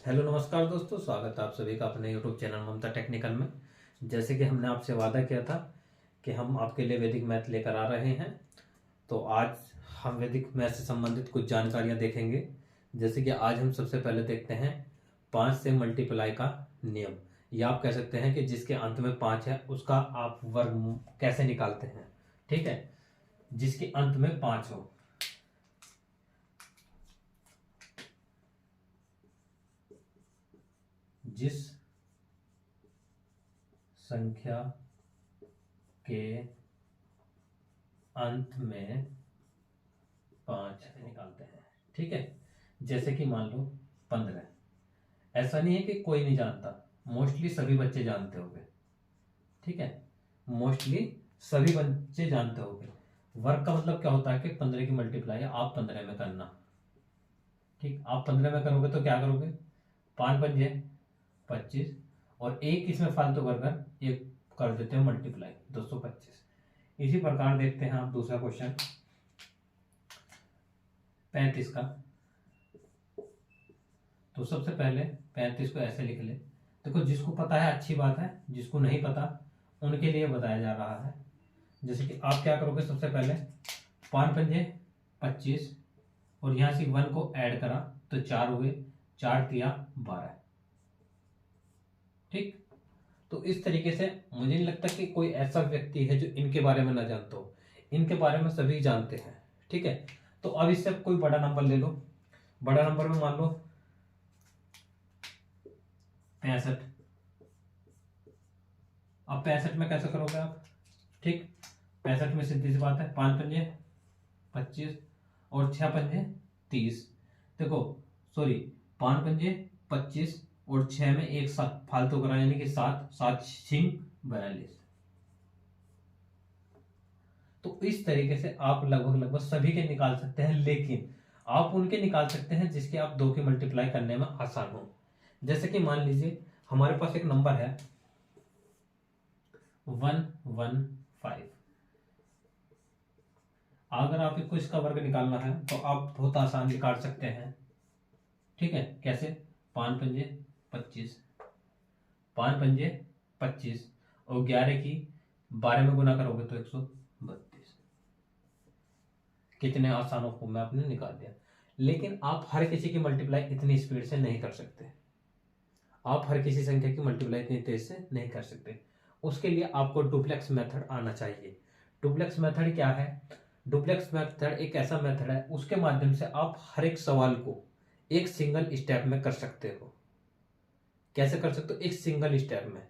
Hello नमस्कार दोस्तों, स्वागत है आप सभी का अपने यूट्यूब चैनल ममता टेक्निकल में। जैसे कि हमने आपसे वादा किया था कि हम आपके लिए वैदिक मैथ लेकर आ रहे हैं, तो आज हम वैदिक मैथ से संबंधित कुछ जानकारियां देखेंगे। जैसे कि आज हम सबसे पहले देखते हैं 5 से मल्टीप्लाई का नियम, या आप कह सकते हैं कि जिसके अंत में 5 है उसका आप वर्ग कैसे निकालते हैं। ठीक है, जिसके अंत में 5 हो। जिस संख्या के अंत में 5 निकालते हैं। ठीक है, जैसे कि मान लो 15। ऐसा नहीं है कि कोई नहीं जानता, मोस्टली सभी बच्चे जानते होंगे। ठीक है, मोस्टली सभी बच्चे जानते होंगे। वर्ग का मतलब क्या होता है कि 15 की मल्टीप्लाई आप 15 में करना। ठीक, आप 15 में करोगे तो क्या करोगे, 5 पंजे 25, और एक इसमें फालतू करके एक कर देते हो मल्टीप्लाई 225। इसी प्रकार देखते हैं आप दूसरा क्वेश्चन 35 का। तो सबसे पहले 35 को ऐसे लिख ले। देखो, जिसको पता है अच्छी बात है, जिसको नहीं पता उनके लिए बताया जा रहा है। जैसे कि आप क्या करोगे, सबसे पहले 5 पंजे 25, और यहां से 1 को ऐड करा तो 4 हुए, 4 तिया 12। ठीक, तो इस तरीके से मुझे नहीं लगता कि कोई ऐसा व्यक्ति है जो इनके बारे में ना जानता हो। इनके बारे में सभी जानते हैं। ठीक है, तो अब इससे कोई बड़ा नंबर ले लो। बड़ा नंबर में मान लो 65। अब 65 में कैसे करोगे आप। ठीक, 65 में सीधी सी बात है, 5 पंजे 25 और 6 पंजे 30। देखो, सॉरी, 5 पंजे 25 और 6 में एक साथ फालतू करा, यानी कि 7 7 छिंग 42। तो इस तरीके से आप लगभग लगभग सभी के निकाल सकते हैं, लेकिन आप उनके निकाल सकते हैं जिसके आप 2 की मल्टीप्लाई करने में आसान हो। जैसे कि मान लीजिए हमारे पास एक नंबर है 115। अगर आपको इसका वर्ग निकालना है तो आप बहुत आसान निकाल सकते हैं। ठीक है, कैसे, 5 पंजे 25, 5 पंजे 25 और 11 की 12 में गुना करोगे तो 132। कितने आसानों को मैं आपने निकाल दिया। लेकिन आप हर किसी की मल्टीप्लाई इतनी स्पीड से नहीं कर सकते। आप हर किसी संख्या की मल्टीप्लाई इतनी तेज से नहीं कर सकते। उसके लिए आपको डुप्लेक्स मेथड आना चाहिए। डुप्लेक्स मेथड क्या है? डुप्लेक्स मेथड एक ऐसा मेथड है, उसके माध्यम से आप हर एक सवाल को एक सिंगल स्टेप में कर सकते हो। कैसे कर सकते हो? एक सिंगल स्टेप में,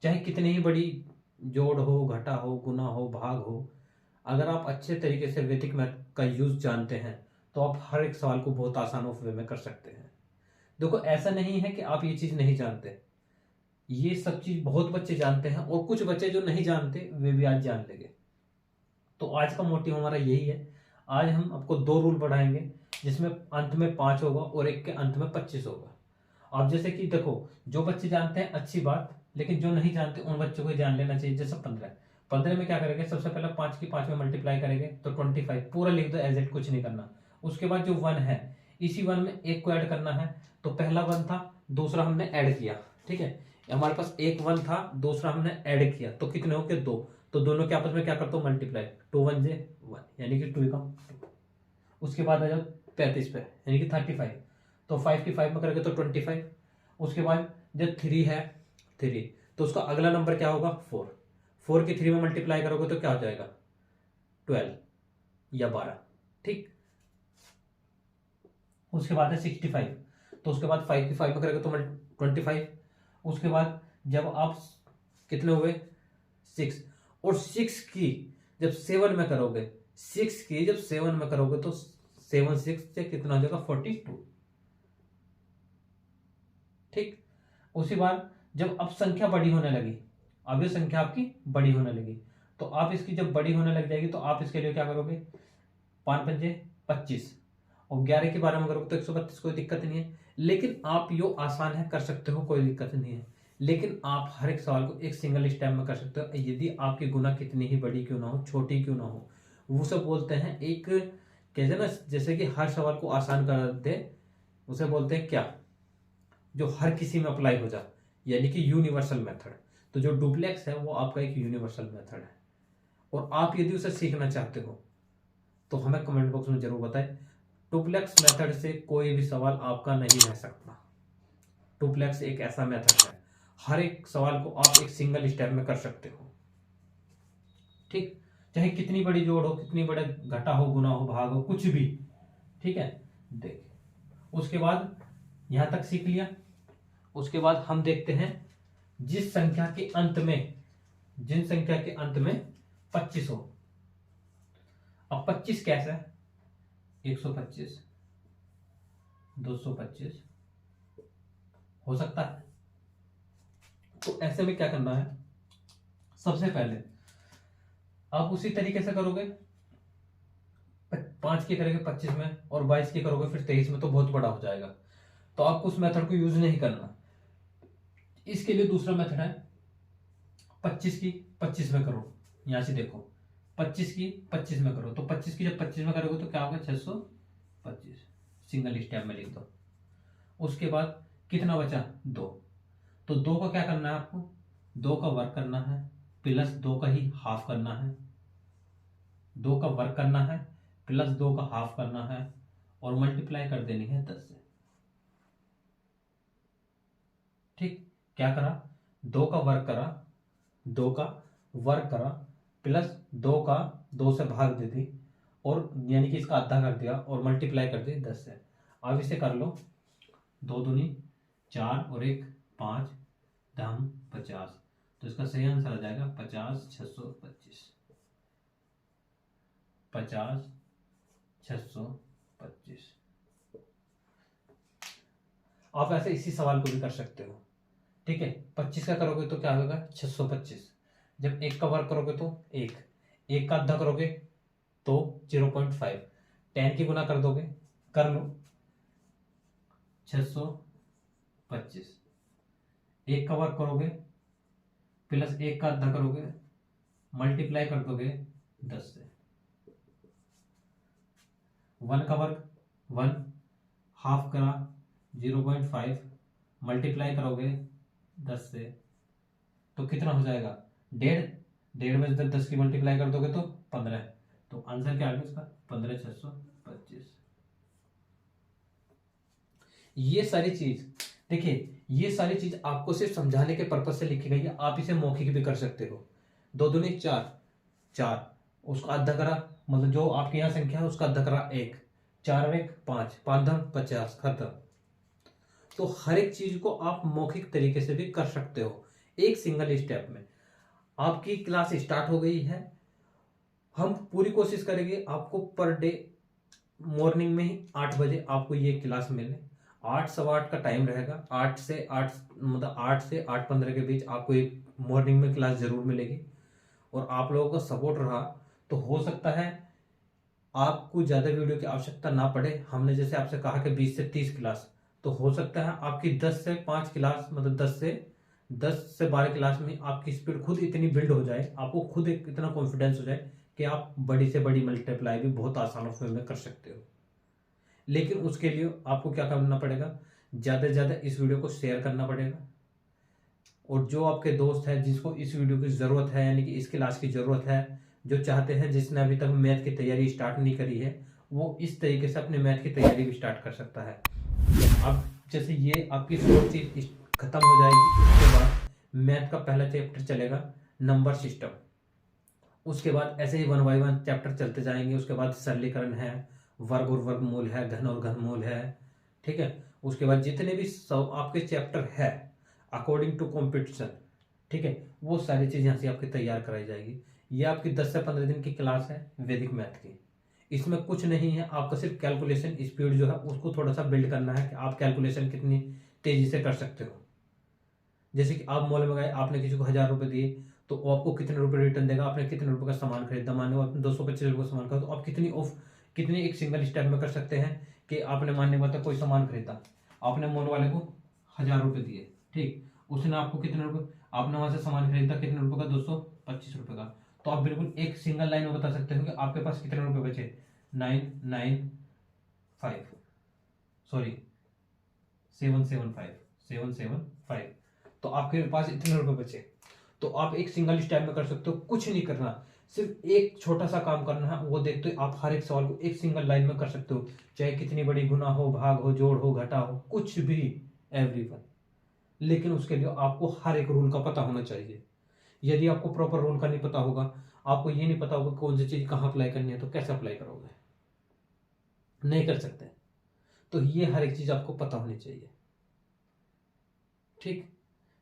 चाहे कितनी ही बड़ी जोड़ हो, घटा हो, गुना हो, भाग हो, अगर आप अच्छे तरीके से वैदिक मैथ का यूज जानते हैं तो आप हर एक सवाल को बहुत आसान वे में कर सकते हैं। देखो, ऐसा नहीं है कि आप ये चीज नहीं जानते, ये सब चीज बहुत बच्चे जानते हैं, और कुछ बच्चे जो नहीं जानते वे भी आज जान लेंगे। तो आज का मोटिव हमारा यही है। आज हम आपको 2 रूल बढ़ाएंगे, जिसमें अंत में 5 होगा और एक के अंत में 25 होगा। अब जैसे कि देखो, जो बच्चे जानते हैं अच्छी बात, लेकिन जो नहीं जानते उन बच्चों को जान लेना चाहिए। जैसे 15 में क्या करेंगे, सबसे पहले 5 की 5 में मल्टीप्लाई करेंगे तो 25 पूरा लिख दो एज इट, कुछ नहीं करना। उसके बाद जो 1 है, इसी 1 में एक को ऐड करना है। तो पहला 1 था, दूसरा हमने ऐड किया। ठीक है, हमारे पास एक 1 था, दूसरा हमने ऐड किया, तो कितने हो गए 2। तो दोनों के आपस में क्या करते हो, मल्टीप्लाई, 2 1 जे 1, यानी कि 2 का। उसके बाद आ जाओ 35 पे, यानी कि 35। तो 5 की 5 में करेंगे तो 25। उसके बाद जब 3 है, 3, तो उसका अगला नंबर क्या होगा, 4। 4 की 3 में मल्टीप्लाई करोगे तो क्या हो जाएगा, 12 या 12। ठीक, उसके बाद है 65। तो उसके बाद 5 की 5 में करेंगे तो 25। उसके बाद जब आप कितने हुए, 6, और 6 की जब 7 में करोगे, 6 की जब 7 में करोगे तो 7 6 से कितना हो जाएगा, 42। ठीक, उसी बार जब अब संख्या बड़ी होने लगी, अब ये संख्या आपकी बड़ी होने लगी, तो आप इसकी जब बड़ी होने लग जाएगी तो आप इसके लिए क्या करोगे, 5 पंजे 25 और 11 के बारे में करोगे तो 132, कोई दिक्कत नहीं है। लेकिन आप यो आसान है, कर सकते हो, कोई दिक्कत नहीं है। लेकिन आप हर एक सवाल को एक सिंगल स्टेप में कर सकते हो, यदि आपकी गुना कितनी ही बड़ी क्यों ना हो, छोटी क्यों ना हो। वो सब बोलते हैं एक, कहते हैं ना, जैसे कि हर सवाल को आसान कर दे, उसे बोलते हैं क्या, जो हर किसी में अप्लाई हो जाए, यानी कि यूनिवर्सल मेथड। तो जो डुप्लेक्स है वो आपका एक यूनिवर्सल मेथड है। और आप यदि उसे सीखना चाहते हो तो हमें कमेंट बॉक्स में जरूर बताएं। डुप्लेक्स मेथड से कोई भी सवाल आपका नहीं रह सकता। डुप्लेक्स एक ऐसा मेथड है, हर एक सवाल को आप एक सिंगल स्टेप में कर सकते हो। ठीक, चाहे कितनी बड़ी जोड़ हो, कितनी बड़े घटा हो, गुना हो, भाग हो, कुछ भी। ठीक है, देखिए उसके बाद यहां तक सीख लिया। उसके बाद हम देखते हैं जिस संख्या के अंत में, जिन संख्या के अंत में 25 हो। अब 25 कैसे है? 125, 225 हो सकता है। तो ऐसे में क्या करना है, सबसे पहले आप उसी तरीके से करोगे, 5 की करोगे 25 में, और 22 की करोगे फिर 23 में, तो बहुत बड़ा हो जाएगा। तो आपको उस मेथड को यूज नहीं करना। इसके लिए दूसरा मेथड है, 25 की 25 में करो। यहां से देखो, 25 की 25 में करो, तो 25 की जब 25 में करोगे तो क्या होगा, 625। सिंगल स्टेप में लिख दो। उसके बाद कितना बचा, 2। तो 2 का क्या करना है आपको, 2 का वर्क करना है, प्लस 2 का ही हाफ करना है। 2 का वर्क करना है, प्लस 2 का हाफ करना है, और मल्टीप्लाई कर देनी है 10 से। ठीक, क्या करा, 2 का वर्क करा, 2 का वर्क करा, प्लस 2 का 2 से भाग दे दी, और यानी कि इसका आधा कर दिया, और मल्टीप्लाई कर दी 10 से। अब इसे कर लो, 2 दूनी 4 और 1 5, दाम 50। तो इसका सही आंसर आ जाएगा 50 625। 50 625। आप ऐसे इसी सवाल को भी कर सकते हो। ठीक है, 25 का करोगे तो क्या होगा, 625। जब 1 का वर्क करोगे तो 1 का आधा करोगे तो 0.5, 10 की गुना कर दोगे, कर लो 625। 1 का वर्क करोगे, प्लस 1 का आधा करोगे, मल्टीप्लाई कर दोगे 10 से। 1 का वर्क 1, हाफ करा 0.5, मल्टीप्लाई करोगे 10 से, तो कितना हो जाएगा, 1.5 में जब 10 की मल्टीप्लाई कर दोगे तो 15। तो आंसर क्या आ गया इसका, 15 625। ये सारी चीज देखिए, ये सारी चीज आपको सिर्फ समझाने के पर्पज से लिखी गई है। आप इसे मौखिक भी कर सकते हो। 2 दूनी 4, 4 उसका आधा करा, मतलब जो आपके यहाँ संख्या है उसका आधा करा 1, 4 और 1 5, 5 धन 50, खत्म। तो हर एक चीज को आप मौखिक तरीके से भी कर सकते हो, एक सिंगल स्टेप में। आपकी क्लास स्टार्ट हो गई है। हम पूरी कोशिश करेंगे आपको पर डे मॉर्निंग में ही 8 बजे आपको ये क्लास मिले। 8 सवा 8 का टाइम रहेगा। 8 से 8 मतलब 8 से 8:15 के बीच आपको एक मॉर्निंग में क्लास जरूर मिलेगी। और आप लोगों का सपोर्ट रहा तो हो सकता है आपको ज़्यादा वीडियो की आवश्यकता ना पड़े। हमने जैसे आपसे कहा कि 20 से 30 क्लास, तो हो सकता है आपकी 10 से 5 क्लास, मतलब 10 से 12 क्लास में आपकी स्पीड खुद इतनी बिल्ड हो जाए, आपको खुद एक इतना कॉन्फिडेंस हो जाए कि आप बड़ी से बड़ी मल्टीप्लाई भी बहुत आसान वे में कर सकते हो। लेकिन उसके लिए आपको क्या करना पड़ेगा, ज़्यादा से ज़्यादा इस वीडियो को शेयर करना पड़ेगा। और जो आपके दोस्त है जिसको इस वीडियो की ज़रूरत है, यानी कि इस क्लास की ज़रूरत है, जो चाहते हैं, जिसने अभी तक मैथ की तैयारी स्टार्ट नहीं करी है, वो इस तरीके से अपने मैथ की तैयारी भी स्टार्ट कर सकता है। अब जैसे ये आपकी 4 चीज खत्म हो जाएगी, उसके बाद मैथ का पहला चैप्टर चलेगा, नंबर सिस्टम। उसके बाद ऐसे ही 1 बाय 1 चैप्टर चलते जाएंगे। उसके बाद सरलीकरण है, वर्ग और वर्गमूल है, घन और घनमूल है। ठीक है, उसके बाद जितने भी आपके चैप्टर है अकॉर्डिंग टू कॉम्पिटिशन, ठीक है, वो सारी चीज़ यहाँ से आपकी तैयार कराई जाएगी। ये आपकी 10 से 15 दिन की क्लास है वैदिक मैथ की। इसमें कुछ नहीं है, आपका सिर्फ कैलकुलेशन स्पीड जो है उसको थोड़ा सा बिल्ड करना है कि आप कैलकुलेशन कितनी तेजी से कर सकते हो। जैसे कि आप मॉल में गए, आपने किसी को 1000 रुपये दिए, तो वो आपको कितने रुपए रिटर्न देगा, आपने कितने रुपए का सामान खरीदा, माने आपने 225 रुपये का सामान खरीदा, तो आप कितनी एक सिंगल स्टेप में कर सकते हैं कि आपने मानने वाला कोई सामान खरीदा, आपने मॉल वाले को 1000 रुपये दिए, ठीक, उसने आपको कितने रुपए, आपने वहां से सामान खरीदा कितने रुपए का, 225 रुपये का, तो आप बिल्कुल एक सिंगल लाइन में बता सकते हो कि आपके पास कितने रुपए बचे, 775 775। तो आपके पास इतने रुपए बचे, तो आप एक सिंगल स्टेप में कर सकते हो। कुछ नहीं करना, सिर्फ एक छोटा सा काम करना है, वो देखते हो आप हर एक सवाल को एक सिंगल लाइन में कर सकते हो, चाहे कितनी बड़ी गुना हो, भाग हो, जोड़ हो, घटा हो, कुछ भी, एवरीवन। लेकिन उसके लिए आपको हर एक रूल का पता होना चाहिए। यदि आपको प्रॉपर रूल का नहीं पता होगा, आपको ये नहीं पता होगा कौन सी चीज कहाँ अप्लाई करनी है, तो कैसे अप्लाई करोगे? नहीं कर सकते। तो ये हर एक चीज आपको पता होनी चाहिए, ठीक।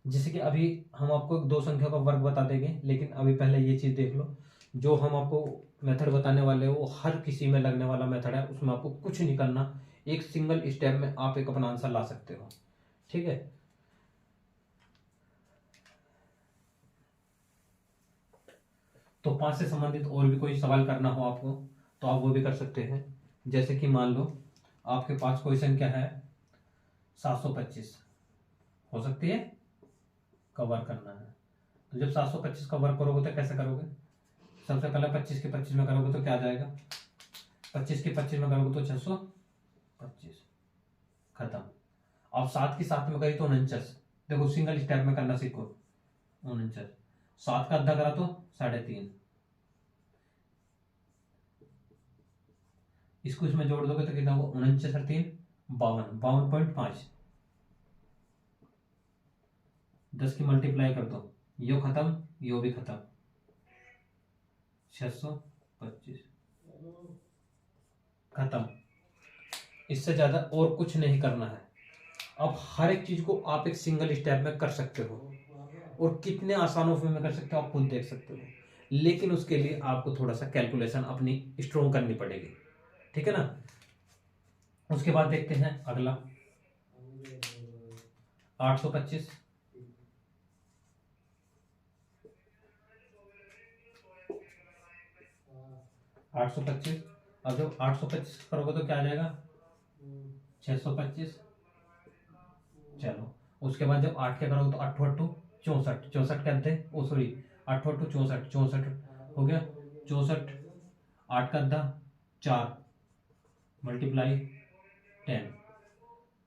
जैसे कि अभी हम आपको दो संख्या का वर्ग बता देंगे, लेकिन अभी पहले ये चीज देख लो, जो हम आपको मेथड बताने वाले हो वो हर किसी में लगने वाला मेथड है, उसमें आपको कुछ नहीं करना, एक सिंगल स्टेप में आप एक अपना आंसर ला सकते हो, ठीक है। तो 5 से संबंधित और भी कोई सवाल करना हो आपको तो आप वो भी कर सकते हैं। जैसे कि मान लो आपके पास क्वेश्चन क्या है, 725 हो सकती है कवर करना है। तो जब 725 का वर्क करोगे तो कैसे करोगे? सबसे पहले 25 के 25 में करोगे तो क्या आ जाएगा? 25 के 25 में करोगे तो 625, खत्म। अब 7 की 7 में करी तो 49। देखो सिंगल स्टेप में करना सीखो। 49, 7 का आधा करा तो 3.5, इसको इसमें जोड़ दोगे तो कितना होगा? 49 और 3 52, 52.5। 10 की मल्टीप्लाई कर दो, यो खत्म, यो भी खत्म, 625, खत्म। इससे ज्यादा और कुछ नहीं करना है। अब हर एक चीज को आप एक सिंगल स्टेप में कर सकते हो, और कितने आसानों में कर सकते हो आप खुद देख सकते हो। लेकिन उसके लिए आपको थोड़ा सा कैलकुलेशन अपनी स्ट्रोंग करनी पड़ेगी, ठीक है ना। उसके बाद देखते हैं अगला 825। 825, अब जब 825 करोगे तो क्या आ जाएगा? 625। चलो उसके बाद जब 8 के करोगे तो 8 8 64, 64 क्या थे, ओ सॉरी 8 8 64, 64 हो गया, 64, 8 का आधा 4 मल्टीप्लाई 10,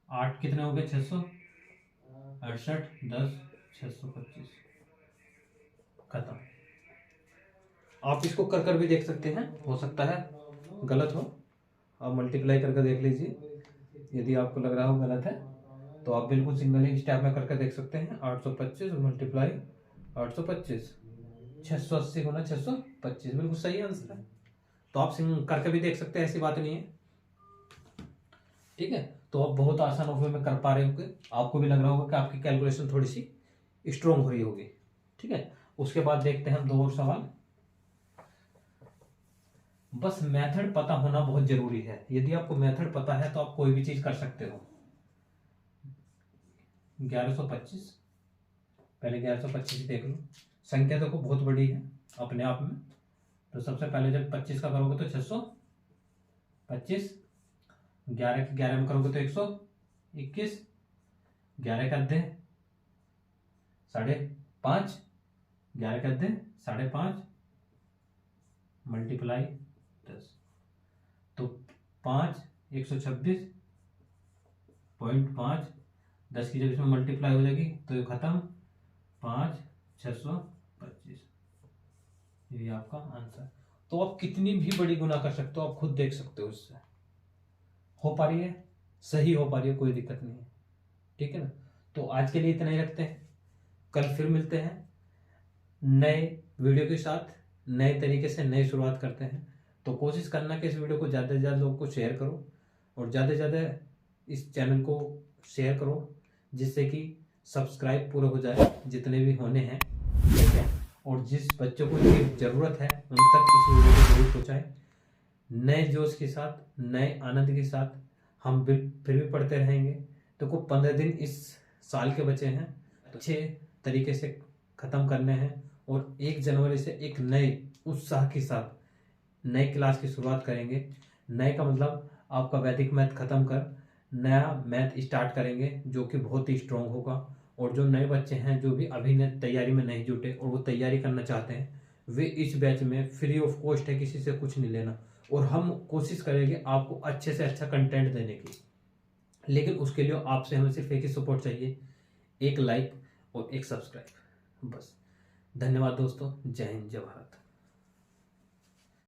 8 कितने हो गए? 668, 10, 625, खत्म। आप इसको कर कर भी देख सकते हैं, हो सकता है गलत हो, आप मल्टीप्लाई करके देख लीजिए। यदि आपको लग रहा हो गलत है तो आप बिल्कुल सिंगल ही स्टेप में करके देख सकते हैं। 825 मल्टीप्लाई 825, 680 गुना 625, बिल्कुल सही आंसर है। तो आप करके भी देख सकते हैं, ऐसी बात नहीं है, ठीक है। तो आप बहुत आसान वे में कर पा रहे होंगे, आपको भी लग रहा होगा कि आपकी कैलकुलेशन थोड़ी सी स्ट्रोंग हो रही होगी, ठीक है। उसके बाद देखते हैं हम दो और सवाल। बस मेथड पता होना बहुत जरूरी है। यदि आपको मेथड पता है तो आप कोई भी चीज कर सकते हो। 1125, पहले 1125 देख लो। संख्या देखो बहुत बड़ी है अपने आप में, तो सबसे पहले जब 25 का करोगे तो 625, 11 के 11 में करोगे तो 121, 11 का अध्याय 5.5, 11 का अध्याय 5.5 मल्टीप्लाई 10, तो 5 126.5, 10 की जब इसमें मल्टीप्लाई हो जाएगी तो ये खत्म, 5 625, ये आपका आंसर। तो आप कितनी भी बड़ी गुना कर सकते हो, आप खुद देख सकते हो, इससे हो पा रही है, सही हो पा रही है, कोई दिक्कत नहीं है, ठीक है ना। तो आज के लिए इतना ही रखते हैं, कल फिर मिलते हैं नए वीडियो के साथ, नए तरीके से नई शुरुआत करते हैं। तो कोशिश करना कि इस वीडियो को ज़्यादा से ज़्यादा लोगों को शेयर करो, और ज़्यादा से ज़्यादा इस चैनल को शेयर करो, जिससे कि सब्सक्राइब पूरे हो जाए जितने भी होने हैं, ठीक है। और जिस बच्चों को इसकी ज़रूरत है उन तक इस वीडियो को जरूर पहुँचाएं। नए जोश के साथ, नए आनंद के साथ हम फिर भी पढ़ते रहेंगे। तो को 15 दिन इस साल के बचे हैं, अच्छे तरीके से ख़त्म करने हैं, और 1 जनवरी से एक नए उत्साह के साथ नई क्लास की शुरुआत करेंगे। नए का मतलब आपका वैदिक मैथ खत्म कर नया मैथ स्टार्ट करेंगे, जो कि बहुत ही स्ट्रांग होगा। और जो नए बच्चे हैं जो भी अभी तैयारी में नहीं जुटे और वो तैयारी करना चाहते हैं, वे इस बैच में फ्री ऑफ कॉस्ट है, किसी से कुछ नहीं लेना, और हम कोशिश करेंगे आपको अच्छे से अच्छा कंटेंट देने की, लेकिन उसके लिए आपसे हमें सिर्फ एक ही सपोर्ट चाहिए, एक लाइक और एक सब्सक्राइब, बस। धन्यवाद दोस्तों, जय हिंद, जय भारत।